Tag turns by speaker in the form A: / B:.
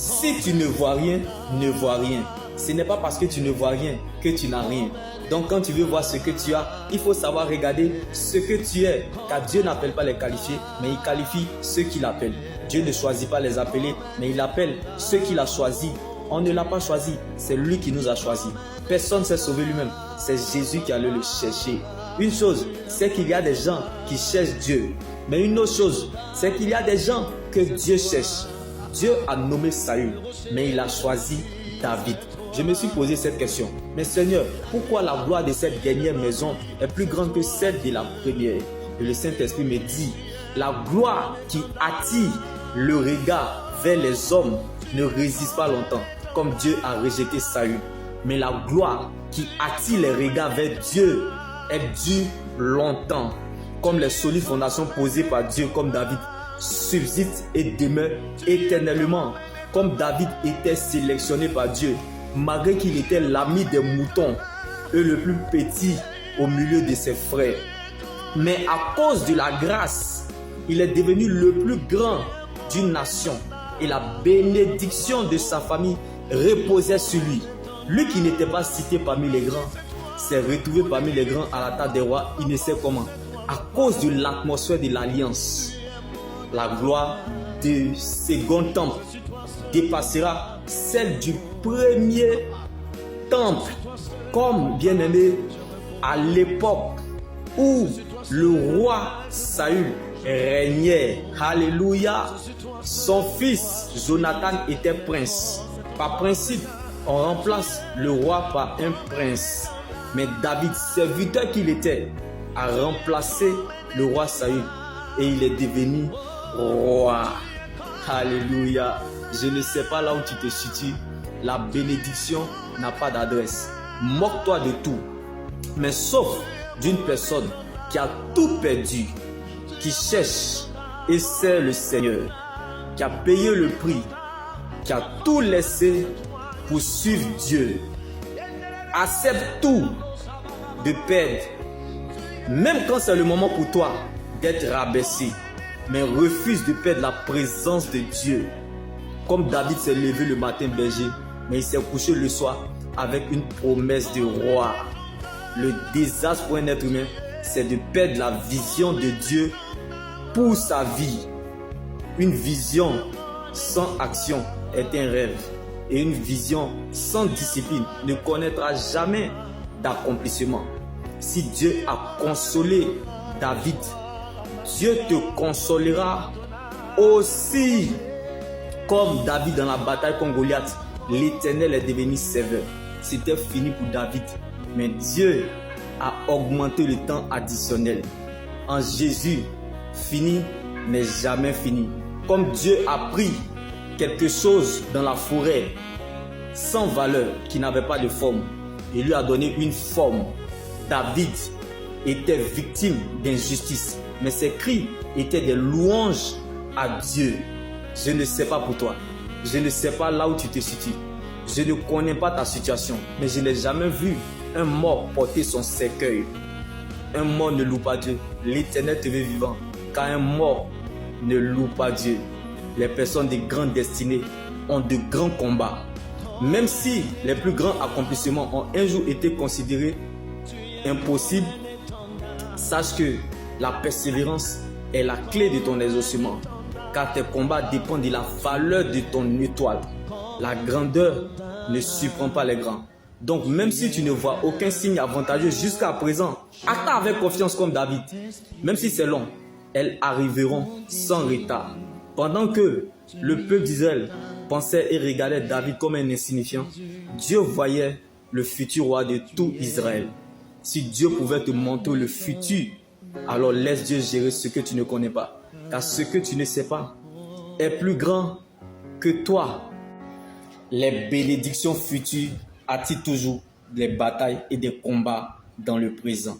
A: Si tu ne vois rien, ne vois rien. Ce n'est pas parce que tu ne vois rien que tu n'as rien. Donc quand tu veux voir ce que tu as, il faut savoir regarder ce que tu es. Car Dieu n'appelle pas les qualifiés, mais il qualifie ceux qu'il appelle. Dieu ne choisit pas les appelés, mais il appelle ceux qu'il a choisis. On ne l'a pas choisi, c'est lui qui nous a choisis. Personne ne s'est sauvé lui-même, c'est Jésus qui allait le chercher. Une chose, c'est qu'il y a des gens qui cherchent Dieu. Mais une autre chose, c'est qu'il y a des gens que Dieu cherche. Dieu a nommé Saül, mais il a choisi David. Je me suis posé cette question. Mais Seigneur, pourquoi la gloire de cette dernière maison est plus grande que celle de la première? Et le Saint-Esprit me dit, la gloire qui attire le regard vers les hommes ne résiste pas longtemps, comme Dieu a rejeté Saül. Mais la gloire qui attire les regards vers Dieu, elle dure longtemps, comme les solides fondations posées par Dieu, comme David, subsiste et demeure éternellement. Comme David était sélectionné par Dieu, malgré qu'il était l'ami des moutons et le plus petit au milieu de ses frères. Mais à cause de la grâce, il est devenu le plus grand d'une nation et la bénédiction de sa famille reposait sur lui. Lui qui n'était pas cité parmi les grands s'est retrouvé parmi les grands à la table des rois, il ne sait comment. À cause de l'atmosphère de l'alliance, la gloire du second temple dépassera celle du premier temple. Comme bien aimé, à l'époque où le roi Saül régnait, alléluia, son fils Jonathan était prince. Par principe, on remplace le roi par un prince. Mais David, serviteur qu'il était, a remplacé le roi Saül et il est devenu roi. Alléluia. Je ne sais pas là où tu te situes. La bénédiction n'a pas d'adresse. Moque-toi de tout. Mais sauf d'une personne qui a tout perdu, qui cherche et sert le Seigneur, qui a payé le prix, qui a tout laissé pour suivre Dieu. Accepte tout de perdre, même quand c'est le moment pour toi d'être rabaissé, mais refuse de perdre la présence de Dieu. Comme David s'est levé le matin berger, mais il s'est couché le soir avec une promesse de roi. Le désastre pour un être humain, c'est de perdre la vision de Dieu pour sa vie. Une vision sans action est un rêve. Et une vision sans discipline ne connaîtra jamais d'accomplissement. Si Dieu a consolé David, Dieu te consolera aussi. Comme David dans la bataille contre Goliath, l'Éternel est devenu sévère. C'était fini pour David. Mais Dieu a augmenté le temps additionnel. En Jésus, fini n'est jamais fini. Comme Dieu a pris quelque chose dans la forêt sans valeur, qui n'avait pas de forme, il lui a donné une forme. David était victime d'injustice, mais ses cris étaient des louanges à Dieu. Je ne sais pas pour toi, je ne sais pas là où tu te situes, je ne connais pas ta situation, mais je n'ai jamais vu un mort porter son cercueil. Un mort ne loue pas Dieu. L'Éternel te veut vivant, car un mort ne loue pas Dieu. Les personnes de grandes destinées ont de grands combats. Même si les plus grands accomplissements ont un jour été considérés impossibles, sache que la persévérance est la clé de ton exaucement. Car tes combats dépendent de la valeur de ton étoile. La grandeur ne surprend pas les grands. Donc même si tu ne vois aucun signe avantageux jusqu'à présent, attends avec confiance comme David. Même si c'est long, elles arriveront sans retard. Pendant que le peuple d'Israël pensait et regardait David comme un insignifiant, Dieu voyait le futur roi de tout Israël. Si Dieu pouvait te montrer le futur, alors laisse Dieu gérer ce que tu ne connais pas. Car ce que tu ne sais pas est plus grand que toi. Les bénédictions futures attirent toujours des batailles et des combats dans le présent.